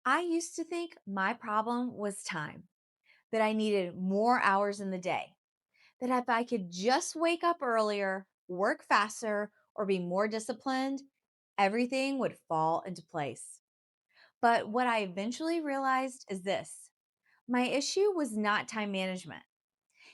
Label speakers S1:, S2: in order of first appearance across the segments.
S1: I used to think my problem was time, that I needed more hours in the day, that if I could just wake up earlier, work faster, or be more disciplined, everything would fall into place. But what I eventually realized is this: my issue was not time management,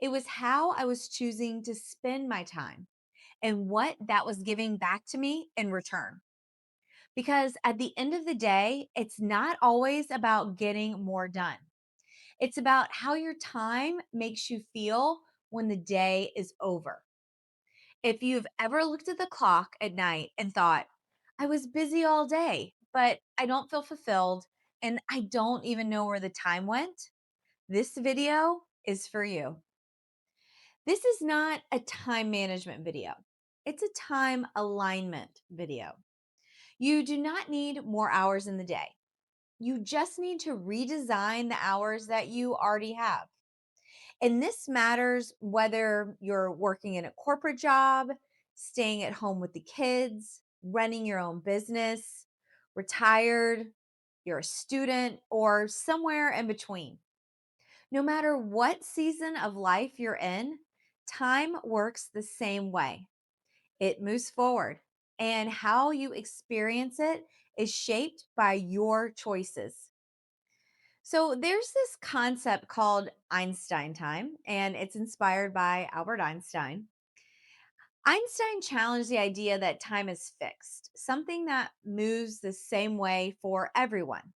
S1: it was how I was choosing to spend my time and what that was giving back to me in return. Because at the end of the day, it's not always about getting more done. It's about how your time makes you feel when the day is over. If you've ever looked at the clock at night and thought, I was busy all day, but I don't feel fulfilled and I don't even know where the time went, this video is for you. This is not a time management video, it's a time alignment video. You do not need more hours in the day. You just need to redesign the hours that you already have. And this matters whether you're working in a corporate job, staying at home with the kids, running your own business, retired, you're a student, or somewhere in between. No matter what season of life you're in, time works the same way. It moves forward, and how you experience it is shaped by your choices. So there's this concept called Einstein time, and it's inspired by Albert Einstein. Einstein challenged the idea that time is fixed, something that moves the same way for everyone.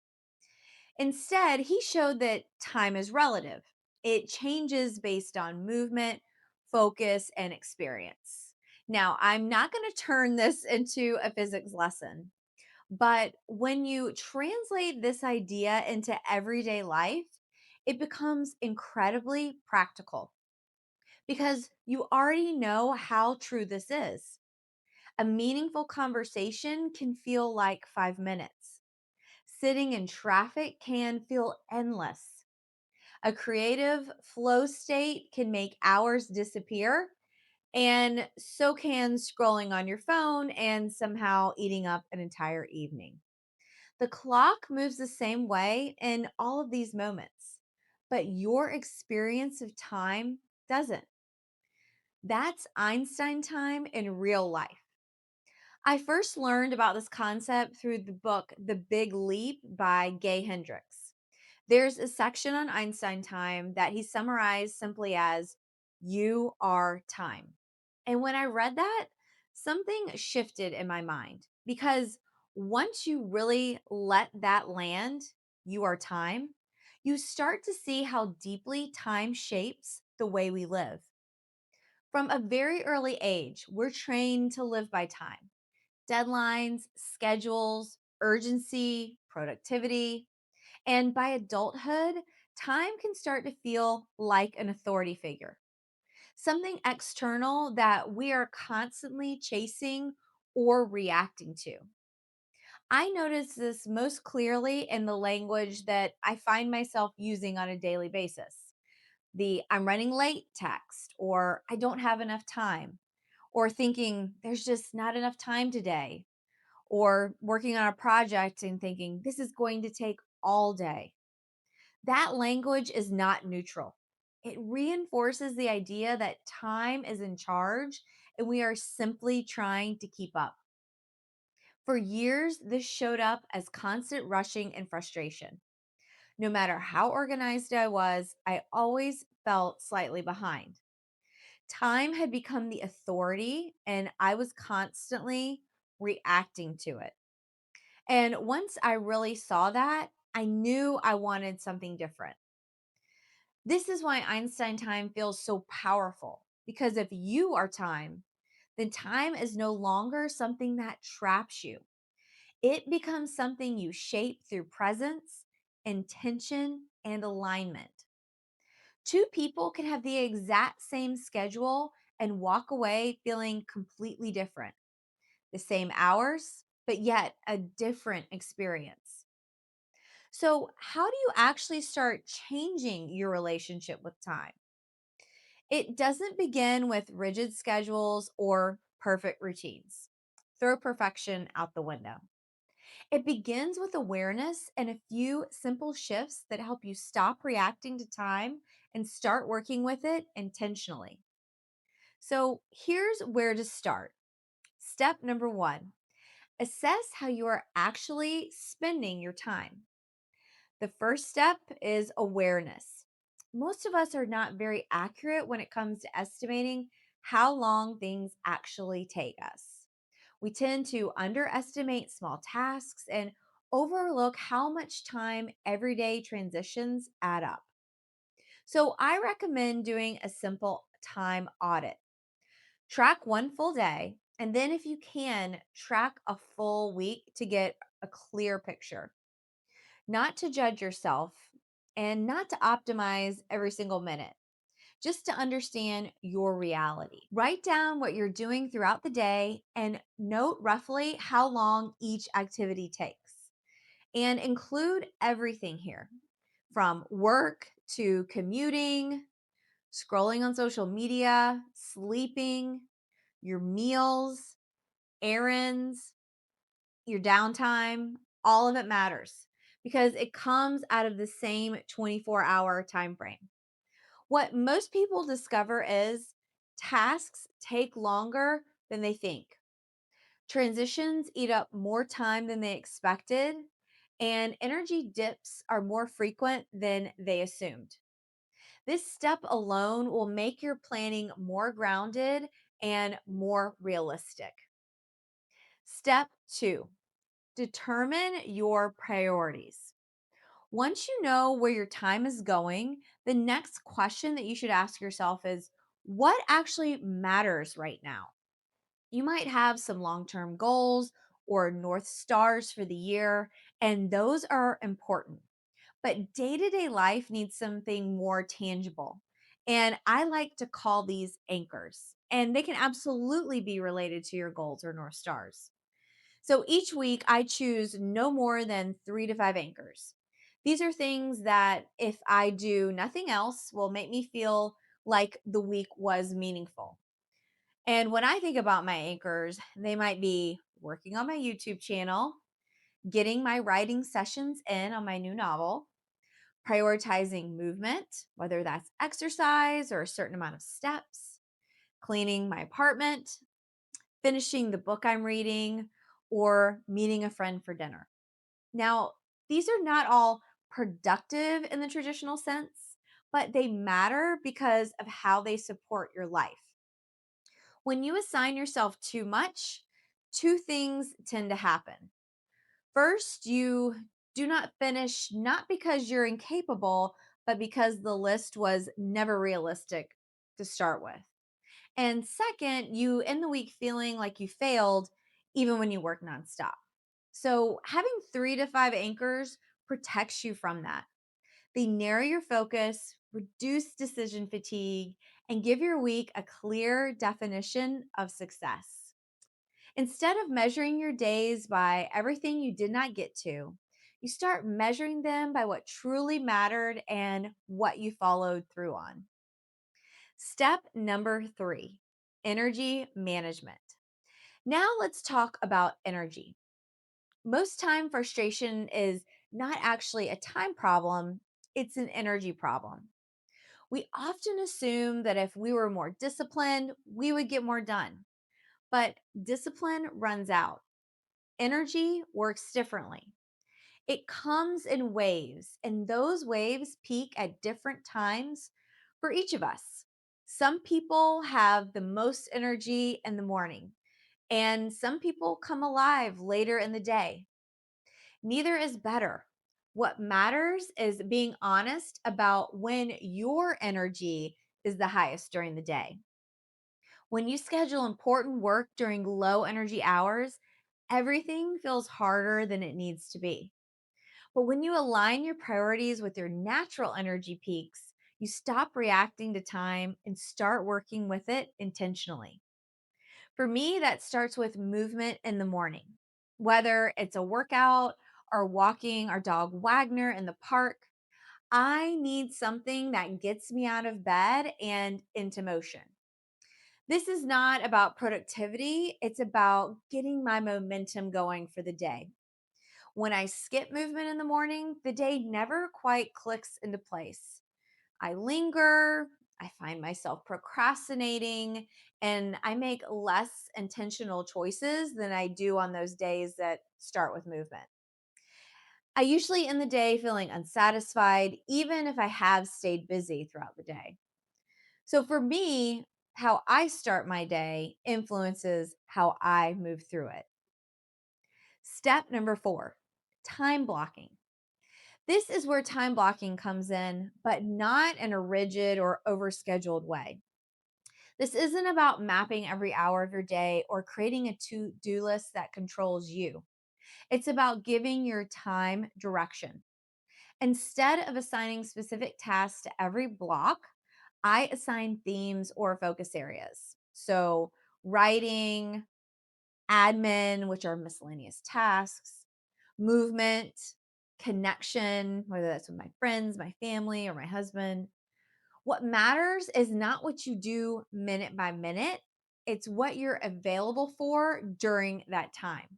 S1: Instead, he showed that time is relative. It changes based on movement, focus, and experience. Now, I'm not going to turn this into a physics lesson, but when you translate this idea into everyday life, it becomes incredibly practical because you already know how true this is. A meaningful conversation can feel like 5 minutes. Sitting in traffic can feel endless. A creative flow state can make hours disappear, and so can scrolling on your phone and somehow eating up an entire evening. The clock moves the same way in all of these moments, but your experience of time doesn't. That's Einstein time in real life. I first learned about this concept through the book The Big Leap by Gay Hendricks. There's a section on Einstein time that he summarized simply as "You are time." And when I read that, something shifted in my mind because once you really let that land, you are time, you start to see how deeply time shapes the way we live. From a very early age, we're trained to live by time: deadlines, schedules, urgency, productivity. And by adulthood, time can start to feel like an authority figure, something external that we are constantly chasing or reacting to. I notice this most clearly in the language that I find myself using on a daily basis. The "I'm running late" text, or "I don't have enough time," or thinking there's just not enough time today, or working on a project and thinking this is going to take all day. That language is not neutral. It reinforces the idea that time is in charge and we are simply trying to keep up. For years, this showed up as constant rushing and frustration. No matter how organized I was, I always felt slightly behind. Time had become the authority, and I was constantly reacting to it. And once I really saw that, I knew I wanted something different. This is why Einstein time feels so powerful, because if you are time, then time is no longer something that traps you. It becomes something you shape through presence, intention, and alignment. Two people can have the exact same schedule and walk away feeling completely different. The same hours, but yet a different experience. So, how do you actually start changing your relationship with time? It doesn't begin with rigid schedules or perfect routines. Throw perfection out the window. It begins with awareness and a few simple shifts that help you stop reacting to time and start working with it intentionally. So here's where to start. Step number one, assess how you are actually spending your time. The first step is awareness. Most of us are not very accurate when it comes to estimating how long things actually take us. We tend to underestimate small tasks and overlook how much time everyday transitions add up. So, I recommend doing a simple time audit. Track one full day, and then, if you can, track a full week to get a clear picture, not to judge yourself and not to optimize every single minute, just to understand your reality. Write down what you're doing throughout the day and note roughly how long each activity takes. And include everything here from work to commuting, scrolling on social media, sleeping, your meals, errands, your downtime, all of it matters because it comes out of the same 24-hour time frame. What most people discover is tasks take longer than they think. Transitions eat up more time than they expected, and energy dips are more frequent than they assumed. This step alone will make your planning more grounded and more realistic. Step two, determine your priorities. Once you know where your time is going, the next question that you should ask yourself is, what actually matters right now? You might have some long term goals or North Stars for the year, and those are important. But day to day life needs something more tangible. And I like to call these anchors, and they can absolutely be related to your goals or North Stars. So each week, I choose no more than 3 to 5 anchors. These are things that, if I do nothing else, will make me feel like the week was meaningful. And when I think about my anchors, they might be working on my YouTube channel, getting my writing sessions in on my new novel, prioritizing movement, whether that's exercise or a certain amount of steps, cleaning my apartment, finishing the book I'm reading, or meeting a friend for dinner. Now, these are not all productive in the traditional sense, but they matter because of how they support your life. When you assign yourself too much, two things tend to happen. First, you do not finish not because you're incapable, but because the list was never realistic to start with. And second, you end the week feeling like you failed even when you work nonstop. So, having 3 to 5 anchors protects you from that. They narrow your focus, reduce decision fatigue, and give your week a clear definition of success. Instead of measuring your days by everything you did not get to, you start measuring them by what truly mattered and what you followed through on. Step number three, energy management. Now let's talk about energy. Most time, frustration is not actually a time problem, it's an energy problem. We often assume that if we were more disciplined, we would get more done. But discipline runs out. Energy works differently. It comes in waves, and those waves peak at different times for each of us. Some people have the most energy in the morning, and some people come alive later in the day. Neither is better. What matters is being honest about when your energy is the highest during the day. When you schedule important work during low energy hours, everything feels harder than it needs to be. But when you align your priorities with your natural energy peaks, you stop reacting to time and start working with it intentionally. For me, that starts with movement in the morning, whether it's a workout or walking our dog Wagner in the park. I need something that gets me out of bed and into motion. This is not about productivity, it's about getting my momentum going for the day. When I skip movement in the morning, the day never quite clicks into place. I linger, I find myself procrastinating, and I make less intentional choices than I do on those days that start with movement. I usually end the day feeling unsatisfied, even if I have stayed busy throughout the day. So for me, how I start my day influences how I move through it. Step number 4, time blocking. This is where time blocking comes in, but not in a rigid or overscheduled way. This isn't about mapping every hour of your day or creating a to do list that controls you. It's about giving your time direction. Instead of assigning specific tasks to every block, I assign themes or focus areas. So, writing, admin, which are miscellaneous tasks, movement, connection, whether that's with my friends, my family, or my husband. What matters is not what you do minute by minute, it's what you're available for during that time.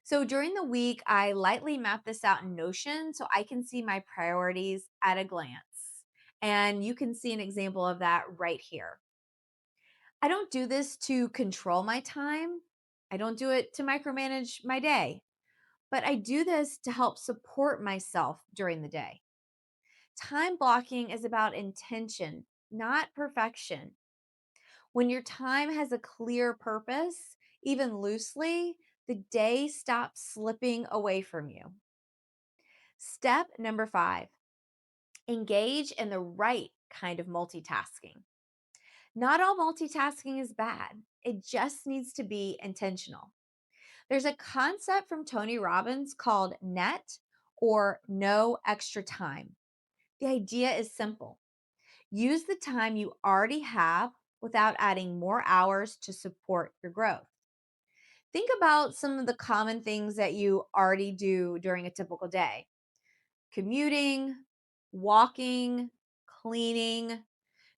S1: So during the week, I lightly map this out in Notion so I can see my priorities at a glance. And you can see an example of that right here. I don't do this to control my time. I don't do it to micromanage my day, but I do this to help support myself during the day. Time blocking is about intention, not perfection. When your time has a clear purpose, even loosely, the day stops slipping away from you. Step number 5, engage in the right kind of multitasking. Not all multitasking is bad, it just needs to be intentional. There's a concept from Tony Robbins called N.E.T, or no extra time. The idea is simple: use the time you already have without adding more hours to support your growth. Think about some of the common things that you already do during a typical day: commuting, walking, cleaning.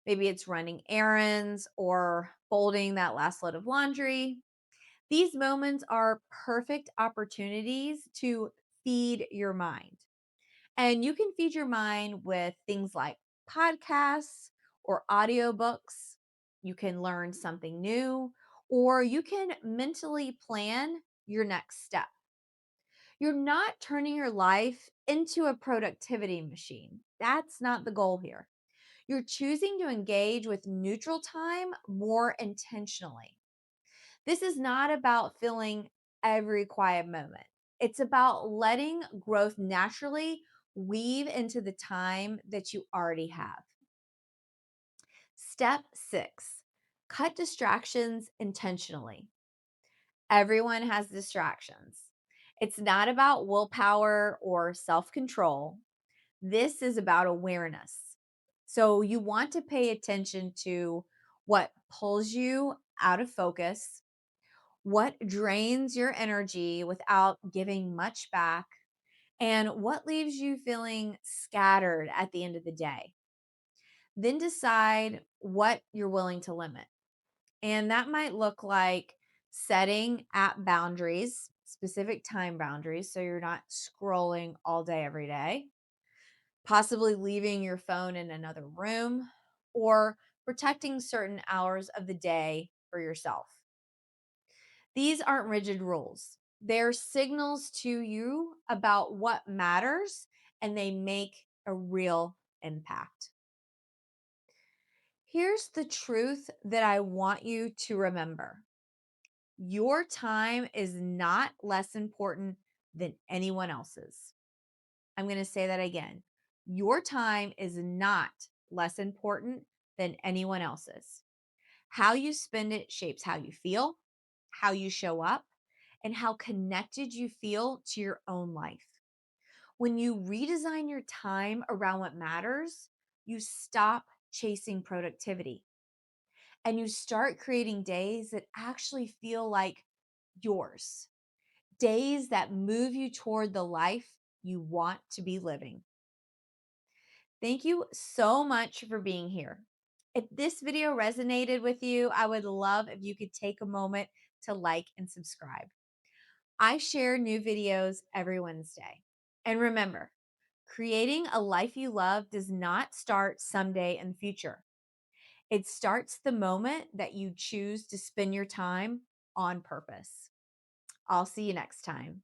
S1: Maybe it's running errands or folding that last load of laundry. These moments are perfect opportunities to feed your mind. And you can feed your mind with things like podcasts or audiobooks. You can learn something new, or you can mentally plan your next step. You're not turning your life into a productivity machine. That's not the goal here. You're choosing to engage with neutral time more intentionally. This is not about filling every quiet moment. It's about letting growth naturally weave into the time that you already have. Step 6, cut distractions intentionally. Everyone has distractions. It's not about willpower or self control. This is about awareness. So you want to pay attention to what pulls you out of focus, what drains your energy without giving much back, and what leaves you feeling scattered at the end of the day. Then decide what you're willing to limit. And that might look like setting app boundaries, specific time boundaries, so you're not scrolling all day, every day, possibly leaving your phone in another room, or protecting certain hours of the day for yourself. These aren't rigid rules. They're signals to you about what matters, and they make a real impact. Here's the truth that I want you to remember: your time is not less important than anyone else's. I'm going to say that again. Your time is not less important than anyone else's. How you spend it shapes how you feel, how you show up, and how connected you feel to your own life. When you redesign your time around what matters, you stop chasing productivity and you start creating days that actually feel like yours, days that move you toward the life you want to be living. Thank you so much for being here. If this video resonated with you, I would love if you could take a moment to like and subscribe. I share new videos every Wednesday. And remember, creating a life you love does not start someday in the future. It starts the moment that you choose to spend your time on purpose. I'll see you next time.